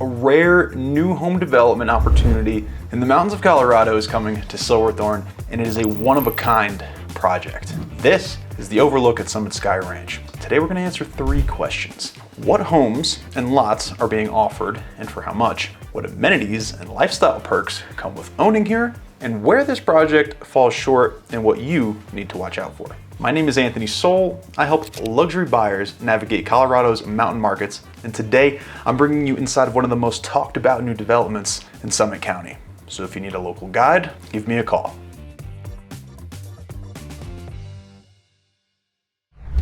A rare new home development opportunity in the mountains of Colorado is coming to Silverthorne, and it is a one-of-a-kind project. This is the Overlook at Summit Sky Ranch. Today we're going to answer 3 questions. What homes and lots are being offered and for how much? What amenities and lifestyle perks come with owning here? And where this project falls short and what you need to watch out for. My name is Anthony Soul. I help luxury buyers navigate Colorado's mountain markets, and today I'm bringing you inside of one of the most talked about new developments in Summit County. So if you need a local guide, give me a call.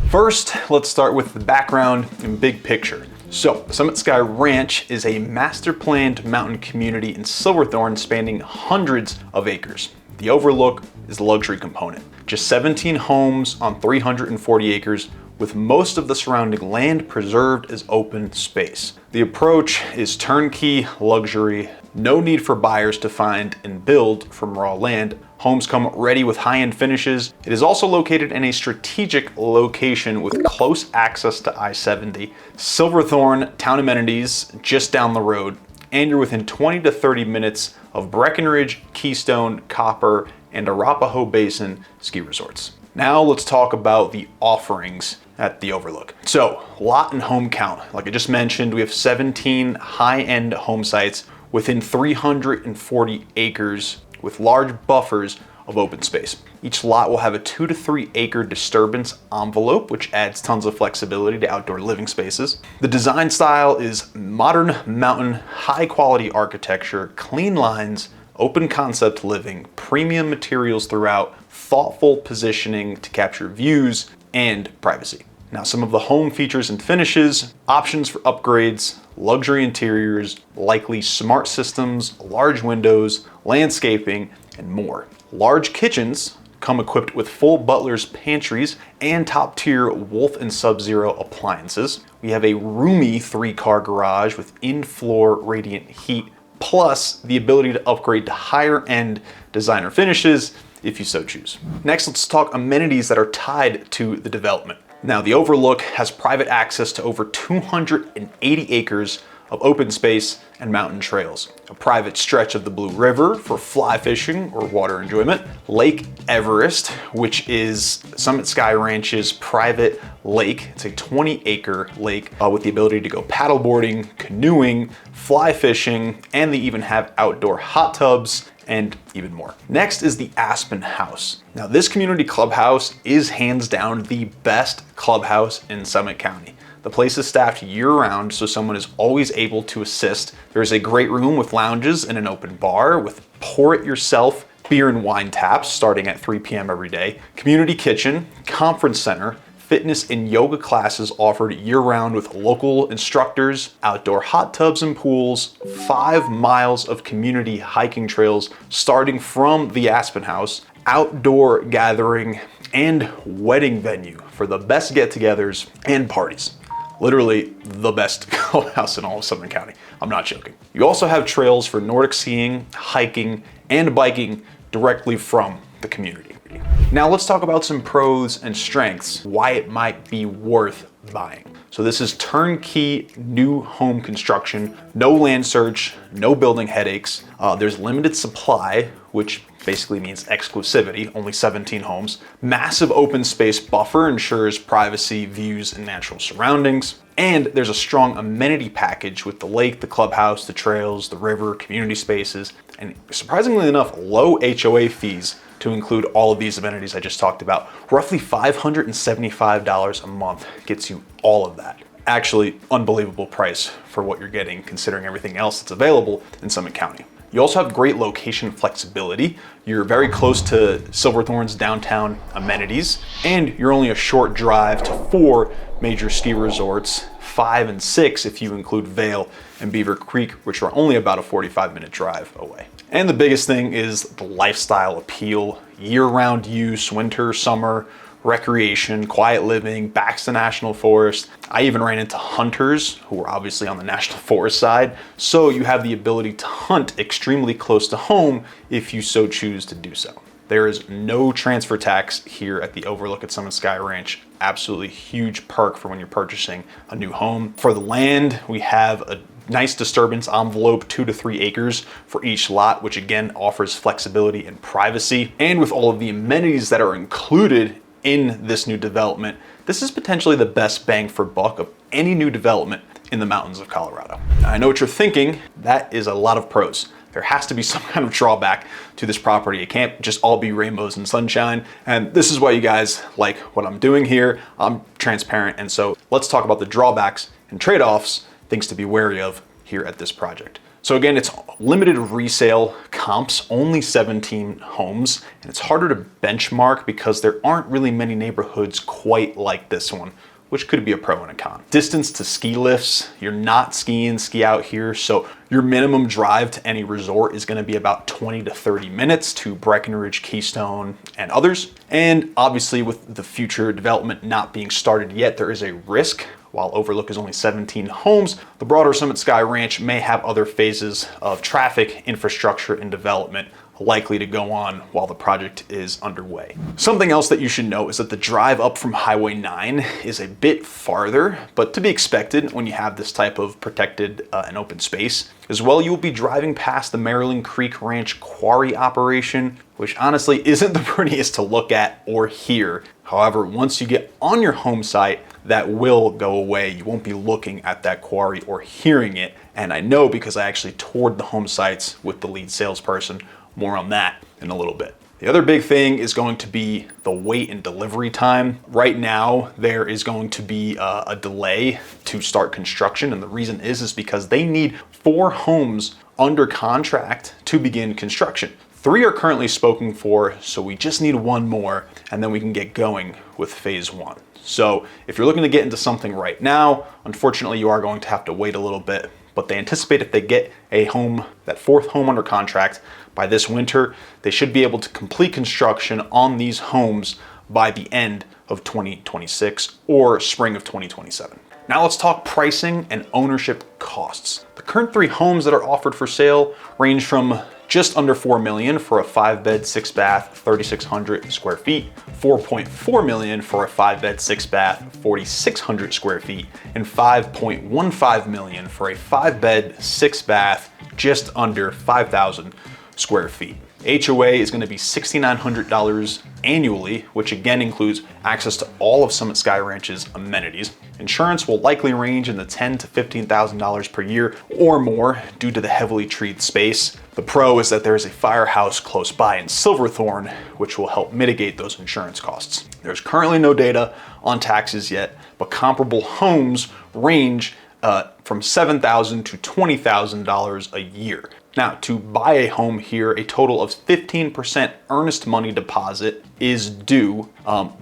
First, let's start with the background and big picture. So, Summit Sky Ranch is a master planned mountain community in Silverthorne spanning hundreds of acres. The Overlook is the luxury component. Just 17 homes on 340 acres, with most of the surrounding land preserved as open space. The approach is turnkey luxury, no need for buyers to find and build from raw land. Homes come ready with high-end finishes. It is also located in a strategic location with close access to I-70, Silverthorne town amenities just down the road, and you're within 20 to 30 minutes of Breckenridge, Keystone, Copper, and Arapahoe Basin ski resorts. Now let's talk about the offerings at the Overlook. So, lot and home count. Like I just mentioned, we have 17 high-end home sites within 340 acres with large buffers of open space. Each lot will have a 2 to 3 acre disturbance envelope, which adds tons of flexibility to outdoor living spaces. The design style is modern mountain, high quality architecture, clean lines, open concept living, premium materials throughout, thoughtful positioning to capture views and privacy. Now, some of the home features and finishes, options for upgrades, luxury interiors, likely smart systems, large windows, landscaping, and more. Large kitchens come equipped with full butler's pantries and top-tier Wolf and Sub-Zero appliances. We have a roomy 3-car garage with in-floor radiant heat, plus the ability to upgrade to higher-end designer finishes if you so choose. Next, let's talk amenities that are tied to the development. Now, the Overlook has private access to over 280 acres of open space and mountain trails, a private stretch of the Blue River for fly fishing or water enjoyment, Lake Everest, which is Summit Sky Ranch's private lake. It's a 20-acre lake with the ability to go paddleboarding, canoeing, fly fishing, and they even have outdoor hot tubs and even more. Next is the Aspen House. Now, this community clubhouse is hands down the best clubhouse in Summit County. The place is staffed year-round, so someone is always able to assist. There's a great room with lounges and an open bar with pour-it-yourself beer and wine taps starting at 3 p.m. every day, community kitchen, conference center, fitness and yoga classes offered year-round with local instructors, outdoor hot tubs and pools, 5 miles of community hiking trails starting from the Aspen House, outdoor gathering, and wedding venue for the best get-togethers and parties. Literally the best clubhouse in all of Southern County. I'm not joking. You also have trails for Nordic skiing, hiking, and biking directly from the community. Now let's talk about some pros and strengths, why it might be worth buying. So this is turnkey new home construction, no land search, no building headaches. There's limited supply, which basically means exclusivity, only 17 homes. Massive open space buffer ensures privacy, views, and natural surroundings. And there's a strong amenity package with the lake, the clubhouse, the trails, the river, community spaces, and surprisingly enough, low HOA fees to include all of these amenities I just talked about. Roughly $575 a month gets you all of that. Actually, unbelievable price for what you're getting considering everything else that's available in Summit County. You also have great location flexibility. You're very close to Silverthorne's downtown amenities, and you're only a short drive to 4 major ski resorts, 5 and 6 if you include Vail and Beaver Creek, which are only about a 45-minute drive away. And the biggest thing is the lifestyle appeal, year-round use, winter, summer, recreation, quiet living, backs to national forest. I even ran into hunters who were obviously on the national forest side. So you have the ability to hunt extremely close to home if you so choose to do so. There is no transfer tax here at the Overlook at Summit Sky Ranch. Absolutely huge perk for when you're purchasing a new home. For the land, we have a Nice disturbance envelope, 2 to 3 acres for each lot, which again offers flexibility and privacy. And with all of the amenities that are included in this new development, this is potentially the best bang for buck of any new development in the mountains of Colorado. Now, I know what you're thinking, that is a lot of pros. There has to be some kind of drawback to this property. It can't just all be rainbows and sunshine. And this is why you guys like what I'm doing here. I'm transparent. And so let's talk about the drawbacks and trade-offs, things to be wary of here at this project. So again, it's limited resale comps, only 17 homes, and it's harder to benchmark because there aren't really many neighborhoods quite like this one, which could be a pro and a con. Distance to ski lifts, you're not ski out here, so your minimum drive to any resort is gonna be about 20 to 30 minutes to Breckenridge, Keystone, and others. And obviously with the future development not being started yet, there is a risk. While Overlook is only 17 homes, the broader Summit Sky Ranch may have other phases of traffic, infrastructure, and development likely to go on while the project is underway. Something else that you should know is that the drive up from Highway 9 is a bit farther, but to be expected when you have this type of protected and open space. As well, you will be driving past the Maryland Creek Ranch quarry operation, which honestly isn't the prettiest to look at or hear. However, once you get on your home site, that will go away. You won't be looking at that quarry or hearing it. And I know because I actually toured the home sites with the lead salesperson. More on that in a little bit. The other big thing is going to be the wait and delivery time. Right now, there is going to be a delay to start construction. And the reason is because they need 4 homes under contract to begin construction. 3 are currently spoken for, so we just need 1 more, and then we can get going with phase 1. So if you're looking to get into something right now, unfortunately you are going to have to wait a little bit, but they anticipate if they get a home, that 4th home under contract by this winter, they should be able to complete construction on these homes by the end of 2026 or spring of 2027. Now let's talk pricing and ownership costs. The current 3 homes that are offered for sale range from just under $4 million for a 5-bed, 6-bath, 3,600 square feet, $4.4 million for a 5-bed, 6-bath, 4,600 square feet, and $5.15 million for a 5-bed, 6-bath, just under 5,000 square feet. HOA is going to be $6,900 annually, which again includes access to all of Summit Sky Ranch's amenities. Insurance will likely range in the $10,000 to $15,000 per year or more due to the heavily treed space. The pro is that there is a firehouse close by in Silverthorne, which will help mitigate those insurance costs. There's currently no data on taxes yet, but comparable homes range from $7,000 to $20,000 a year. Now, to buy a home here, a total of 15% earnest money deposit is due.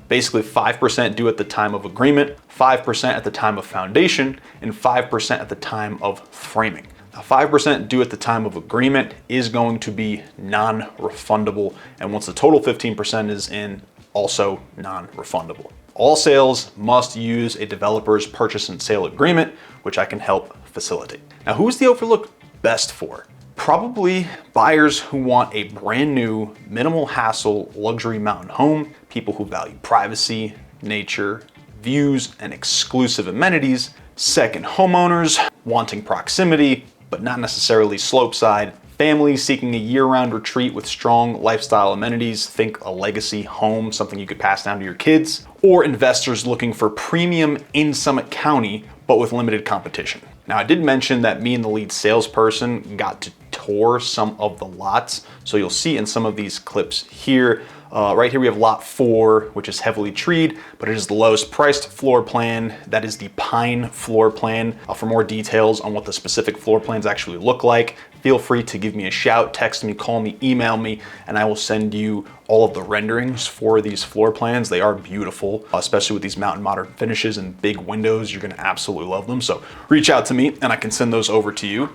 Basically 5% due at the time of agreement, 5% at the time of foundation, and 5% at the time of framing. Now, 5% due at the time of agreement is going to be non-refundable, and once the total 15% is in, also non-refundable. All sales must use a developer's purchase and sale agreement, which I can help facilitate. Now, who's the Overlook best for? Probably buyers who want a brand new, minimal hassle luxury mountain home, people who value privacy, nature, views, and exclusive amenities, second homeowners wanting proximity, but not necessarily slopeside, families seeking a year-round retreat with strong lifestyle amenities, think a legacy home, something you could pass down to your kids, or investors looking for premium in Summit County, but with limited competition. Now, I did mention that me and the lead salesperson got to tour some of the lots. So you'll see in some of these clips here, right here we have lot 4, which is heavily treed, but it is the lowest priced floor plan. That is the pine floor plan. For more details on what the specific floor plans actually look like, feel free to give me a shout, text me, call me, email me, and I will send you all of the renderings for these floor plans. They are beautiful, especially with these mountain modern finishes and big windows. You're gonna absolutely love them. So reach out to me and I can send those over to you.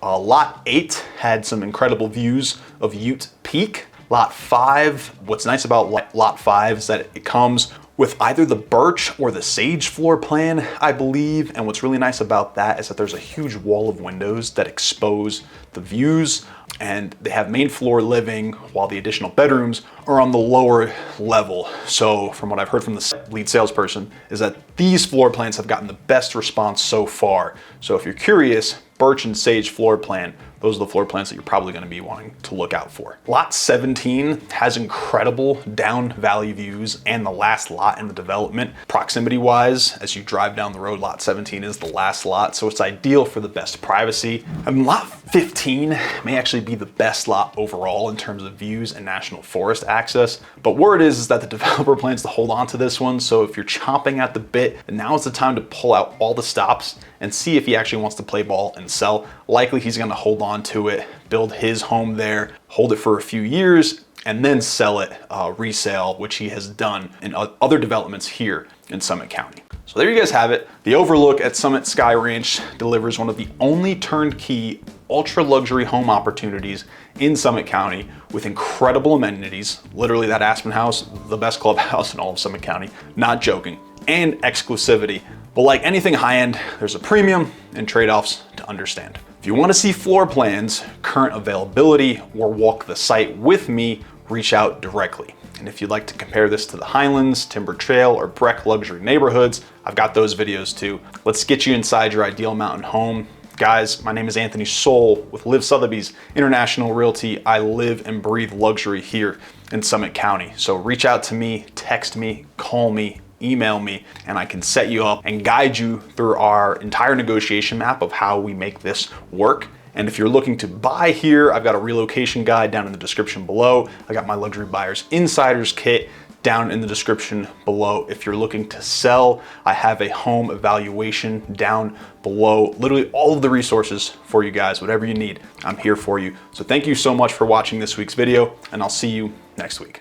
Lot 8 had some incredible views of Ute Peak. Lot 5, what's nice about Lot 5 is that it comes with either the birch or the sage floor plan, I believe. And what's really nice about that is that there's a huge wall of windows that expose the views, and they have main floor living while the additional bedrooms are on the lower level. So from what I've heard from the lead salesperson is that these floor plans have gotten the best response so far. So if you're curious, birch and sage floor plan. Those are the floor plans that you're probably going to be wanting to look out for. Lot 17 has incredible down valley views and the last lot in the development. Proximity wise, as you drive down the road, lot 17 is the last lot, so it's ideal for the best privacy. And lot 15 may actually be the best lot overall in terms of views and national forest access. But word is that the developer plans to hold on to this one, so if you're chomping at the bit, now is the time to pull out all the stops and see if he actually wants to play ball and sell. Likely he's going to hold on to it, build his home there, hold it for a few years, and then sell it resale, which he has done in other developments here in Summit County. So there you guys have it. The Overlook at Summit Sky Ranch delivers one of the only turnkey ultra luxury home opportunities in Summit County with incredible amenities. Literally that Aspen House, the best clubhouse in all of Summit County, not joking, and exclusivity. But like anything high-end, there's a premium and trade-offs to understand. If you want to see floor plans, current availability, or walk the site with me, reach out directly. And if you'd like to compare this to the Highlands, Timber Trail, or Breck luxury neighborhoods, I've got those videos too. Let's get you inside your ideal mountain home. Guys, my name is Anthony Soul with Live Sotheby's International Realty. I live and breathe luxury here in Summit County. So reach out to me, text me, call me, email me, and I can set you up and guide you through our entire negotiation map of how we make this work. And if you're looking to buy here, I've got a relocation guide down in the description below. I got my Luxury Buyers Insiders Kit down in the description below. If you're looking to sell, I have a home evaluation down below. Literally all of the resources for you guys, whatever you need, I'm here for you. So thank you so much for watching this week's video, and I'll see you next week.